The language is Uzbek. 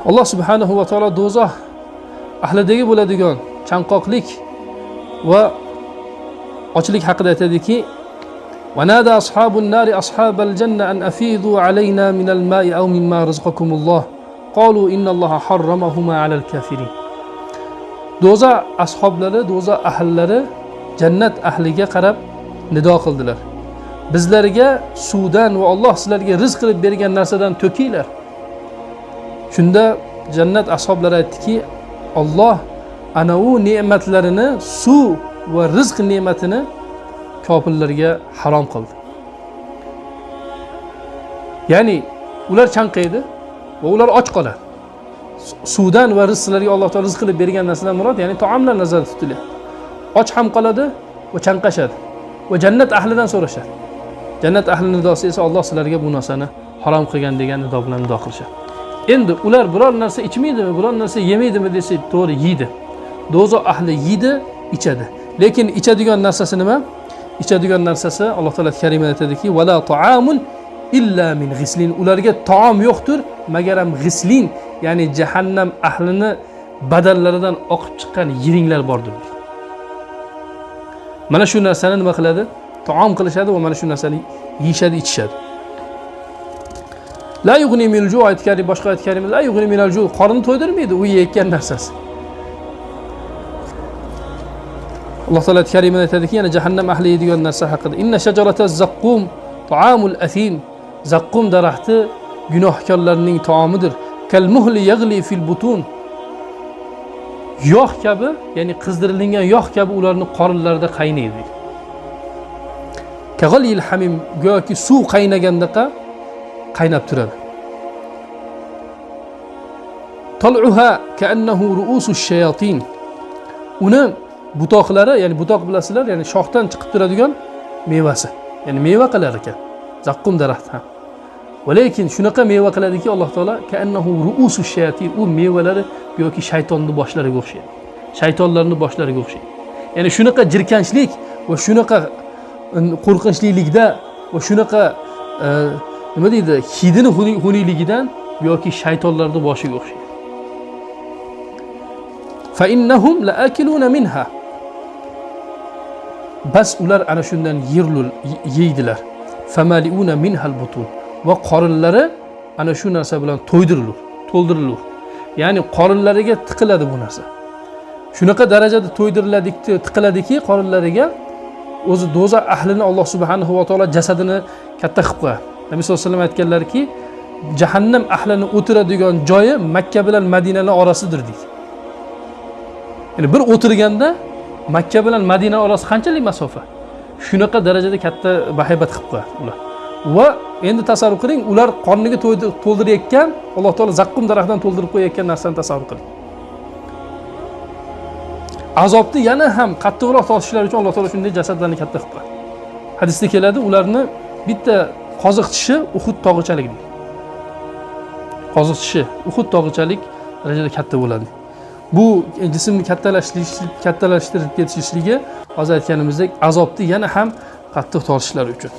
Alloh subhanahu va taolo do'zax ahlidagi bo'ladigan chanqoqlik va ochlik haqida aytadiki: "Va nada ashabun nari ashabal janna an afidu alayna min al-ma'i aw mimma razaqakumulloh. Qalu innalloha harramahuma 'alal kafirin." Do'zax ashablari, do'zax ahllari jannat ahliga qarab nido qildilar. Bizlarga suvdan va Alloh sizlarga rizq qilib bergan narsadan to'kinglar. Shunda jannat ashablari aytdiki, Alloh ana u ne'matlarini, suv va rizq ne'matini kofirlarga harom qildi. Ya'ni ular chanqaydi va ular och qoladi. Suvdan va rizqlarga Alloh taolo rizq qilib bergan narsadan murod, ya'ni taomlar nazarda tutiladi. Och ham qoladi va chanqashadi va jannat ahlidan so'rashadi. Jannat ahlining nidosi esa Alloh sizlarga bu narsani harom qilgan degan nido bilan nido qilishadi. Endi ular biror narsa ichmaydimi, biror narsa yemaydimi desak, to'g'ri yeydi. Do'zax ahli yeydi, ichadi. Lekin ichadigan narsasi nima? Ichadigan narsasi Alloh taolo karimada aytadiki: "Va la ta'amun illa min ghislin." Ularga taom yo'qdir, magar ham ghislin, ya'ni jahannam ahlini badallaridan oqib chiqqan yiringlar bordir. Mana shu narsani nima qiladi? Taom qilishadi va mana shu narsani yeyishadi, ichishadi. La yughni minal ju' aytgani boshqa aytganimiz, la yughni minal ju' qorinni to'ydirmaydi u yeyotgan narsasi. Alloh taolo karimada aytadiki, yana jahannam ahli yeydigan narsa haqida: "Inna shajarataz zaqqum ta'amul athim." Zaqqum daraxti gunohkorlarning taomidir. Kal muhli yaghli fil butun. Yog' kabi, ya'ni qizdirilgan yog' kabi ularning qorinlarida qaynaydi. Kaghalil hamim, go'yoki suv qaynagandaqa qaynab turadi. Tal'uha ka'annahu ru'usush shayatin. Uni butoqlari, ya'ni butoq bilasizlar, ya'ni shoxdan chiqib turadigan mevasi. Ya'ni meva qilar ekan. Zaqqum daraxti ham. Va lekin shunaqa meva qiladiki, Alloh taolo ka'annahu ru'usush shayatin, u mevalari yoki shaytonning boshlariga o'xshaydi. Shaytonlarning boshlariga o'xshaydi. Ya'ni shunaqa jirkanchlik va shunaqa qo'rqinchlilikda va shunaqa nima deydi, hidini xuniyligidan yoki shaytonlarning boshiga o'xshaydi. Fa innahum la'akiluna minha. Bas ular ana shundan yeydilar. Famaliuna minhal butun. Va qorinlari ana shu narsa bilan to'ldirilur. Ya'ni qorinlariga tiqiladi bu narsa. Shunaqa darajada tiqiladiki qorinlariga o'zi do'zax ahlini Alloh subhanahu va taolo jasadini katta qilib qo'yadi. Nabiy sollallohu alayhi vasallam aytganlarki, jahannam ahlini o'tiradigan joyi Makka bilan Madinaning orasidir deydi. Ya'ni bir o'tirganda Makka bilan Madina orasi qanchalik masofa? Shunaqa darajada katta bahaybat qilib qo'yadi ular. Va endi tasavvur qiling, ular qorniga to'ldirayotgan, Alloh taolo zaqqum daraxtidan to'ldirib qo'yayotgan narsani tasavvur qiling. Azobni yana ham qattiqroq tortishlari uchun Alloh taolo shunday jasadlarni katta qilib qo'yadi. Hadisda keladi, ularni bitta qoziq tishi Uhud tog'ichalik deydi. Qoziq tishi Uhud tog'ichalik darajada katta bo'ladi. Bu jismni kattalashtirib ketishligi hozir aytganimizdek azobni yana ham qattiq tortishlari uchun.